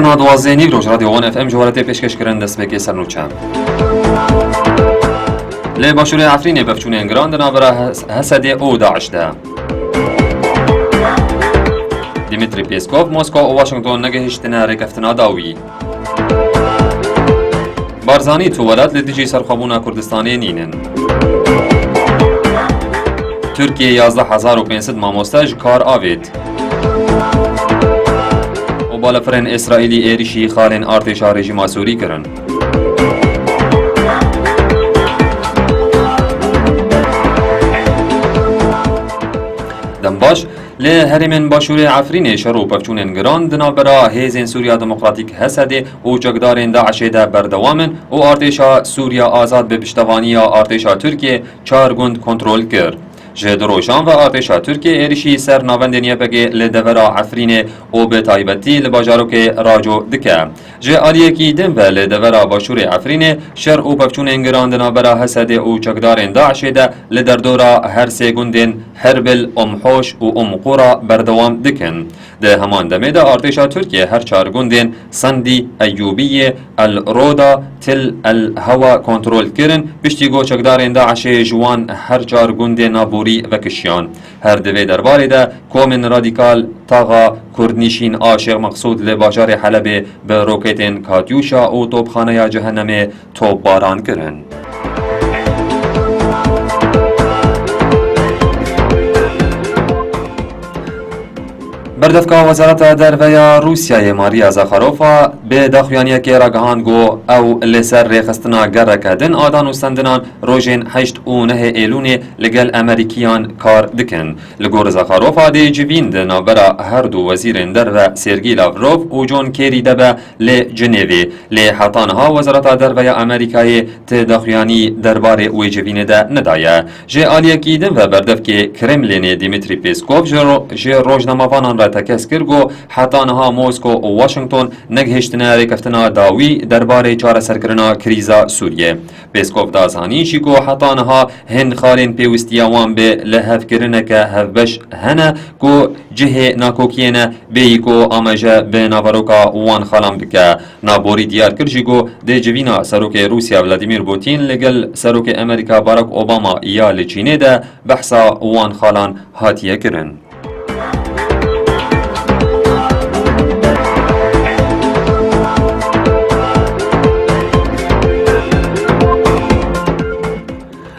Saatina دوازدە نیگرۆژ رادیۆوان FM جوارەتێ پێشکەشکردن دەستپێکی سەرنووچەم. لێ باشووری عەفرینێ بەفچوونێن گران دەنابەرە هەسەدێ ئەو داعشدا. دیمیتری پێسکۆڤ مۆسکۆ و واشنگتۆن نەگەهیشتنە ڕێکەفتنا داوی. بارزانی تووەلات لە دژی سەرخەبوونا کوردستانê nînin. Tirkiye 11,500 mamoste ji kar avêt. û balafirên İsraîlî êrişî xalên artêşa rejîma Sûrî kirin. Dembaş, lê herêmên Başûrê Efrînê şer û pevçûnên giran di navbera Hêzên Sûriya Demokratîk Hesedê û çekdarên Daişê de berdewam in û artêşa Sûriya Azad bi piştevaniya artêşa Tirkiye 4 gund kontrol kir. Ji dirojan ve artêşa Tirkiye êrişî ser navendên yekê li devera Efrînê û bi taybetî li bajarokê Raco dike. Ji aliyekî din ve li devera Başûrê Efrînê şer û pevçûnên giran di navbera Hesedê û çekdarên Daişê de li derdora her sê gundên Herbil, Hoş û Qura berdewam dikin. Di heman demê de artêşa Tirkiye her 4 gundên Sandî, Eyyûbiyê, El Roda, Til El Hewa kontrol kirin, piştî got çekdarên Daişê ji wan her 4 gundê naborî vekişiyan. Her di vê derbarê de komên radîkal taxa Kurdnîşîn a Şêx Meqsûd li bajarê Helebê bi roketên Katyuşa û topxaneya Cehennemê topbaran kirin. بردفکا وزارت دربیا روسیای ماریا زاخاروفا به داخویانیەکێ ڕاگەهاند گۆ ئەو لەسەر ڕێخستنا گەڕەکەدن ئادان و سندنان ڕۆژێن 8 و 9 ئێلونێ لەگەل ئەمریکیان کار دکن. لە گۆڕ زاخارۆفا دێجیبین di navbera her du wezîrên derve Sergî Lavrov û John Kerry debe lê Cinêvê. Lê hetaniha Wezareta Derveya Amerîkayê ti daxuyanî derbarê wê civînê de nedaye. Ji aliyekî din ve berdevkê Kremlînê Dimitri Pêskov ji rojnamavanan re tekez kir got hetaniha Mosko û Washington negihîştine rêkeftina dawî derbarê çareserkirina krîza Sûriye. Pêskov da zanî jî got hetaniha hin xalên pêwîstiya wan bê li hevkirineke hevbeş hene ku cihê nakokiyê bêyî ku ameje bi navaroka wan xalan bike. Naborî diyar kir jî got dê civîna serokê Rûsya Vladimir Putin ligel serokê Amerîka Barack Obama ya li Çînê de behsa wan xalan hatiye kirin.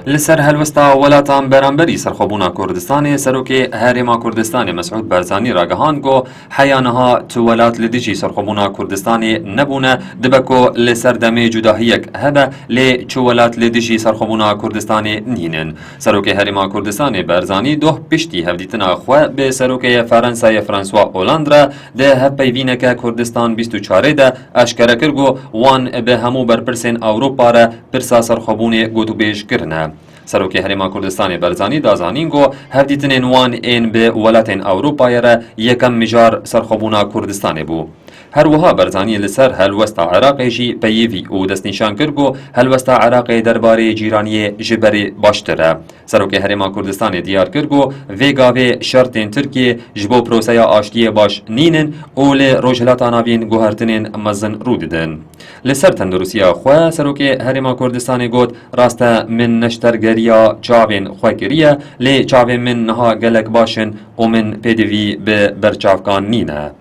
لسر هلوستا ولاتان برانبری سرخوبونا کردستانی سروکی هرما کردستانی مسعود برزانی راگهان گو حیانها تو ولات لدیجی سرخوبونا کردستانی نبونه دبکو لسر دمی جداهیک هبه لی چو ولات لدیجی سرخوبونا کردستانی نینن. سروکی هرما کردستانی برزانی دوه پشتی هفدیتنا خواه به سروکی فرانسای فرانسوا اولاندرا ده هپیوینه که کردستان 24 ده اشکره کرگو وان به همو برپرسین اوروپا را پرسا سرخوبون گوتو بیش کرنه. سروکی هرما کردستان برزانی دازانین گو هفدیتنین وان این به ولاتین اوروپای را یکم مجار سرخوبونا کردستان بو. هر وها برزانی لسر هلوستا عراقی جی پیوی او دست نشان کرگو هلوستا عراقی درباره جیرانی جبری باشتره. سروکی هرما کردستان دیار کرگو ویگاوی شرطین ترکیه جبو پروسیا آشتی باش نینن او لی روجلاتا ناوین گوهرتنین مزن رو دیدن. لسر تندروسیا خواه سروکی هرما کردستان گود راسته من نشترگریا چاوین خواه کریه لی چاوین من نها گلک باشن و من پیدوی به برچافکان نینه.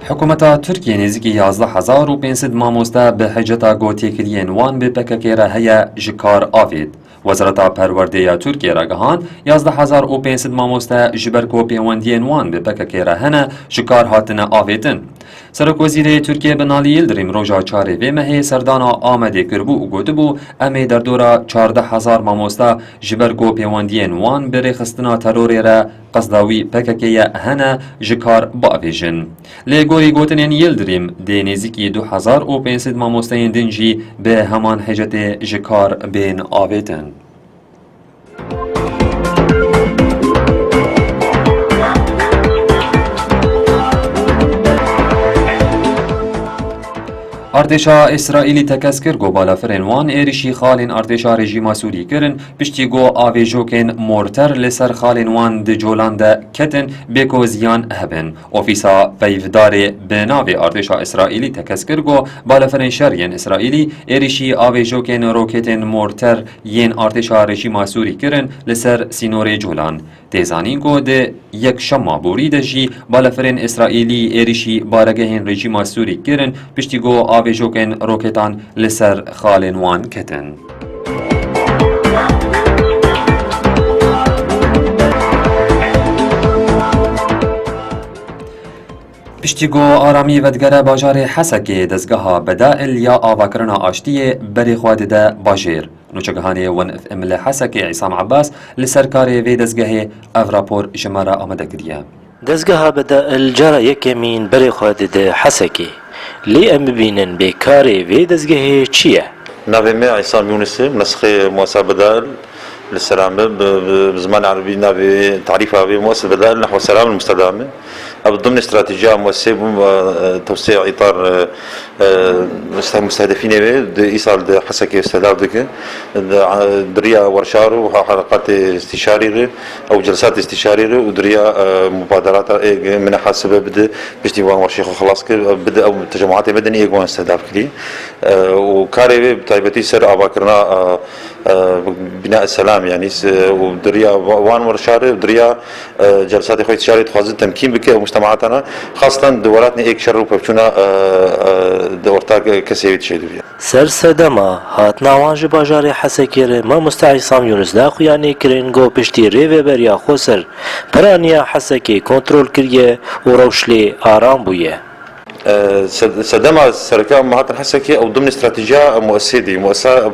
حکومتا ترکیه نزدیکی 11,500 مامۆستا به حجتا گوتێکریên wan bi PKK re heye ji kar avêt. Wezareta Perwerdeya Tirkiye ragihan 11,500 mamoste ji ber ku pêwendiyên wan bi PKK re hene ji kar hatine avêtin. Serokwezîrê Tirkiye Binalî Yildirim roja çarê vê mehê serdana Amedê kirbû û gotibû em ê derdora 14,000 mamoste ji ber ku pêwendiyên wan bi rêxistina terorê re qesdawî PKK-ye hene ji kar biavêjin. Lê gorî gotinên Yildirim dê nêzîkî 2,500 mamosteyên din jî bi heman hecetê ji kar bên avêtin. ارتشا اسرائیلی تکس کر گو بالافرین وان ایریشی خالین ارتشا رژیما سوری کرن پشتی گو آویجوکن مورتر لسر خالین وان د جولان ده کتن بکو زیان هبن. اوفیسا پیفدار بناوی ارتشا اسرائیلی تکس کر گو بالافرین شرین اسرائیلی ایریشی آویجوکن روکتن مورتر ین ارتشا رژیما سوری کرن لسر سینور جولان. تیزانی گو ده یک شما بوری ده جی بالافرین اسرائیلی ایریشی بارگهن رژیما سوری کرن پشتی گو آویجوکن روکتان لسر خالین وان کتن. پشتیگو آرامی ودگره باجار حسکی دزگاه بدائل یا آواکرنا آشتی بری خواد ده باجیر. نوچگهانی ون اف ام لحسکی عصام عباس لسرکاری وی دزگاه او راپور جمارا آمده کریه. دزگاه بدائل جرى يكمين بري خادد حسكي لي ام ببينن بكاري في دزگه چيه؟ نافي مي عصام يونس منسخي مؤسسة بدائل للسلام بزمان عربي نافي تعريفها بمؤسسة بدائل نحو السلام المستدامة ضمن استراتيجية مؤسسة توسيع إطار مستهدفين إيصال حسكي استهداف دك دريا ورشار وحلقات استشارية أو جلسات استشارية ودريا مبادرات من حسب بده بيشتيوان ورشيخ خلاص بده أو تجمعات مدنية يكون استهداف كلي وكاري بتايبتي سر أباكرنا بناء السلام يعني ودريا وان ورشار ودريا جلسات اخوة استشارية تخاصة تمكين بك مجتمعاتنا خاصة دولاتنا ايك شر وببچونا دورتاك كسيوية شهدو بيا سر سدما هات ناوانج باجار حسكير ما مستعي سام يونس داخو يعني كرينغو بشتي ريوه بريا خوسر پرانيا حسكي كنترول كريه وروشلي آرام بويه سدما سركا مهاتن حسكي او ضمن استراتيجيه مؤسسه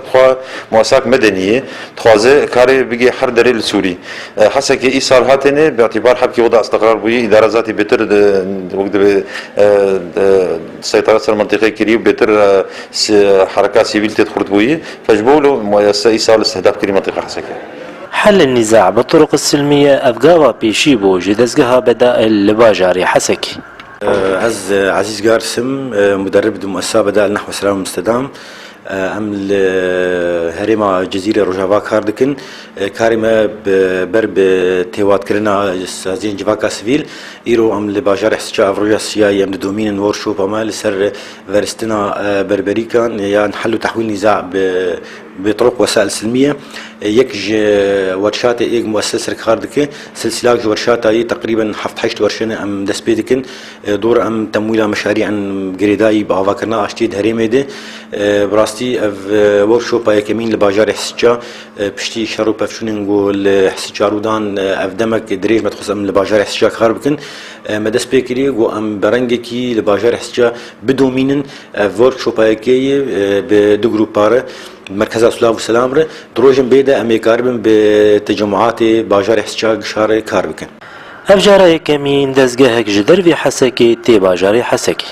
مؤسسات مدنيه تخازه كاري بيجي حر دري السوري حسكي ايصال هاتني باعتبار حبكي وضع استقرار بي اداره ذاتي بتر وقت السيطره المنطقيه كري بتر حركات سيفيل تدخل بي فجبولوا مؤسسه ايصال استهداف كري منطقه حسكي حل النزاع بالطرق السلميه افغاوا بيشيبو جدزغها بدائل لباجاري حسكي عز عزيز قارسم مدرب مؤسسة بدائل نحو السلام المستدام ام هريما جزيرة روجافا كاردكن كاريما برب تيوات كرنا سازين جفاكا سفيل ايرو ام لباجار حسجا افروجا سياي ام دومين وورشوب اما لسر فيرستنا بربريكان يا نحلو تحويل نزاع بطرق وسائل سلمية يكج ورشات ايج مؤسسة كاردك سلسلة ورشات اي تقريبا حشت ورشنا ام دسبيدكن دور ام تمويل مشاريع جريداي بافاكرنا اشتيد هريميدي براستي اف ورشوب اي كمين لباجار حسجا بشتي شارو بفشونينغو الحسجا رودان اف دمك دريج متخص ام لباجار حسجا كاربكن مدس بيكري و ام برنجكي لباجار حسجا بدومينن ورشوب اي كي بدو جروبار مركز اسلاف والسلام ر دروجن بيدا امي كاربن بتجمعات باجار حسجا شار كاربكن افجاري كمين دزگه جدر في حسكي تي باجاري حسكي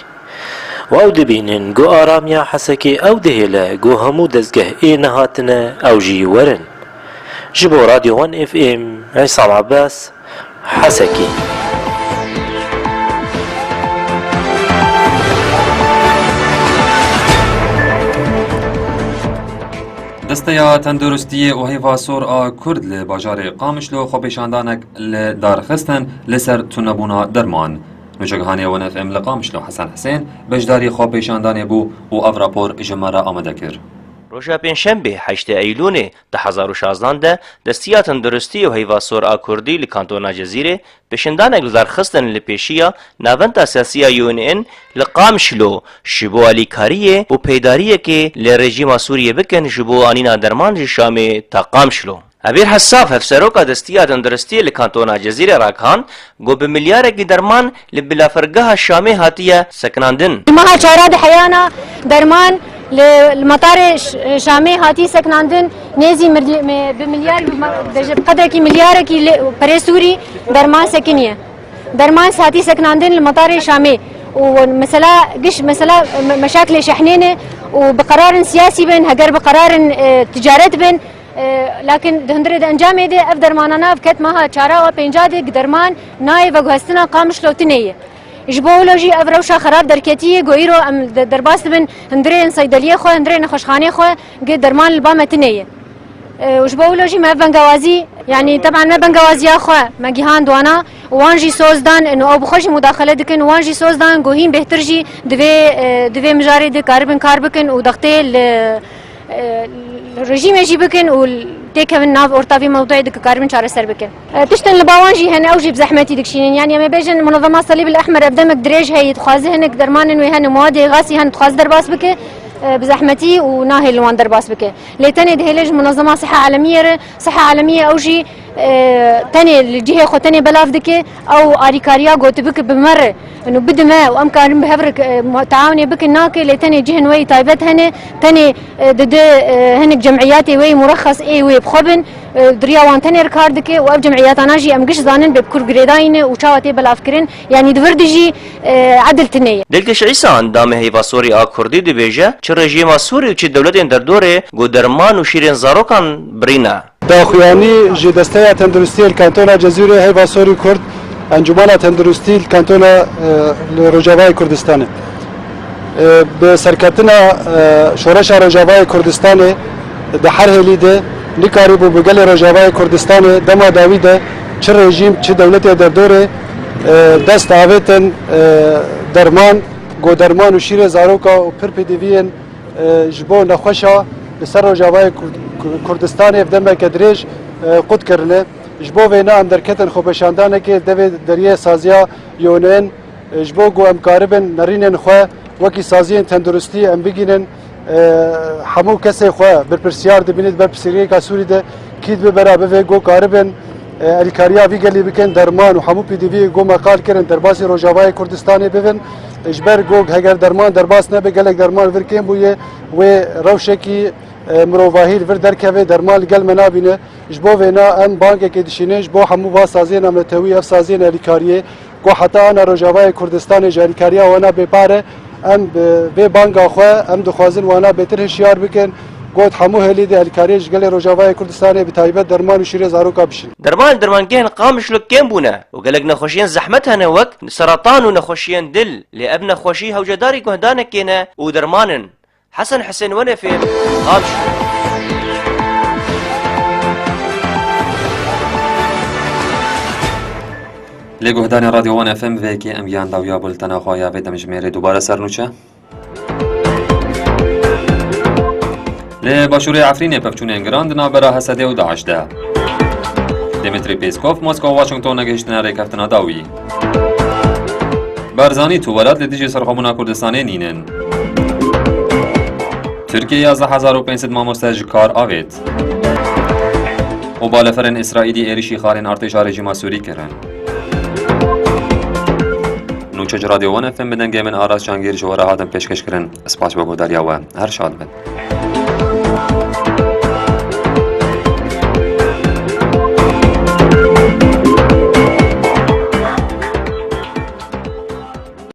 و دبینن گو آرامیا حسکی او دهلا گو همو دزگه ای نهاتنا او جی ورن جبو راديو 1 اف ام عصام عباس حسكي دستیا تندرستی و هیوا سور آ کرد لباجار قامشلو خوبشاندانک لدارخستن لسر تنبونا درمان. نوچگهانی ون اف ام لقامشلو حسن حسین بجداری خوبشاندانه بو و او راپور جمارا آمده کر. روژا پنجشنبه 8 ایلول 2016 ده دستیاتن درستی و هیواسور آکردی لکانتونا جزیره پیشندانک لدارخستن لپیشیا ناونت اساسیا یون لقامشلو شبو الیکاریه و پیداریه که لرژیم سوریه بکن شبو آنینا درمان شامه تا قامشلو. ابیر حساف افسروکا دستیاتن درستی لکانتونا جزیره راکان گو به میلیارد درمان لبلافرگاه شامه هاتیه سکناندن. ماها چاراد حیانا درمان المطار شامي هاتي سكناندن نيزي بمليار بقدر كي مليار كي بريسوري درمان سكنيه درمان هاتي سكناندن المطار شامي ومسألة قش مسألة مشاكل شحنينه وبقرار سياسي بين هجر بقرار تجارة بين لكن دهندرد انجام ده اف درمانانا فكت ماها چارا و پنجاده درمان ناي و گهستنا قامش لوتنيه جبولوژی افروشا خراب درکتی گویرو ام درباس بن هندرین صیدلیه خو هندرین نخوشخانه خو قد درمان البامتنيه وجبولوژی ما بنگوازی يعني طبعا ما بنگوازی خو ما جهان دوانا وانجي سوزدان انه او بخوش مداخله دکن وانجي سوزدان گوهیم بهترجی دوی مجاری د کاربن کاربکن و دغته الرجيم يجي بكن والتيكا من ناف أورتافي موضوعي دك كاربن شارع سر بكن تشتن لباوانجي هن أوجي بزحمتي دكشينين يعني ما بيجن منظمات الصليب الأحمر أبدمك دريج هي تخازي هنك درمان وهن مواد غاسي هن تخاز درباس بك بزحمتي وناهي لوان درباس بك لتاني دهيلج منظمة صحة عالمية أوجي تاني الجهة خو تاني بلاف دكي أو أريكاريا قوت بك بمرة إنه بدما وأمكان بهبرك تعاوني بك الناكي لتاني جهة وي تايبت هني تاني ضد هنك جمعياتي وي مرخص إيه وي بخبن دريا وان تاني ركار دكي وأب جمعيات أناجي أم قش زانن ببكر جريداين وشاوتي بلاف كرين يعني دفردجي عدل تنية دلکش عیسی اندام هیوا سوری آ کردی دبیجه چه رژیم سوری و چه دولت در دوره گودرمان و شیرین زاروکان برینا داخویانی جی دسته تندرستی الکانتونا جزیره هیوا سوری کرد انجمن تندرستی الکانتونا رجاوای کردستان به سرکتنا شورش رجاوای کردستان ده هر هلیده نکاری بو بگل رجاوای کردستان دما داویده چه رژیم چه دولت در دوره دست آویتن درمان گودرمان و شیر زاروکا و پر پیدوین جبو نخوشا بسر رجاوای کردستان افدمه کدریج قد کرنه جبو وینا ام درکتن خوبشاندانه که دوی دریه سازیا یونین جبو گو ام کاربن نرینن خواه وکی سازین تندرستی ام بگینن همو کسی خواه برپرسیار دبینید برپرسیاری که سوری ده کید ببرا بوی گو کاربن الکاریا وی گلی بکن درمان و همو پی دی وی گو مقال کرن درباسی روجاوای کردستانی ببین اجبر گو هگر درمان درباس نبه گلک درمان ورکن بویه و روشکی مروواهیر ور درکوه درمان گل منابینه جبو وینا ام بانک که دشینه جبو همو با سازین امنتوی اف سازین الکاریه گو حتی انا روجاوای کردستان جاریکاریا وانا بپاره ام به بانک آخواه ام دخوازن وانا بهتر هشیار بکن گوت همو هلی ده الکاریج گل روجاوای کردستان به تایبت درمان و شیر زاروکا بشین درمانگهن قامش لك كم بونا وقالك نخوشين زحمتها وك سرطان ونخوشين دل لأب نخوشي هوجداري كهدانا كينا ودرمانن حسن حسين ونفهم قامش لگوهدان رادیو وان اف ام و که امیان داویا بولتنا خوایا و دمجمیر دوباره سرنوچه لباشوری عفرین پفچون انگراند نابرا حسده و داعش ده دیمیتری پیسکوف مسکو و واشنگتن نگهشتنا ریکفتنا داوی بارزانی تو ولاد لدیجی سرخمونا کردستانی نینن ترکیه 11500 ماموستاج کار آوید و بالفرن اسرائیلی ایریشی خارن ارتشا رژیما سوری کرن نوچه رادیو وان اف ام بدنگه من آراز چانگیر جواره هادم پیشکش کرن اسپاس بگو داریا و هر شاد بن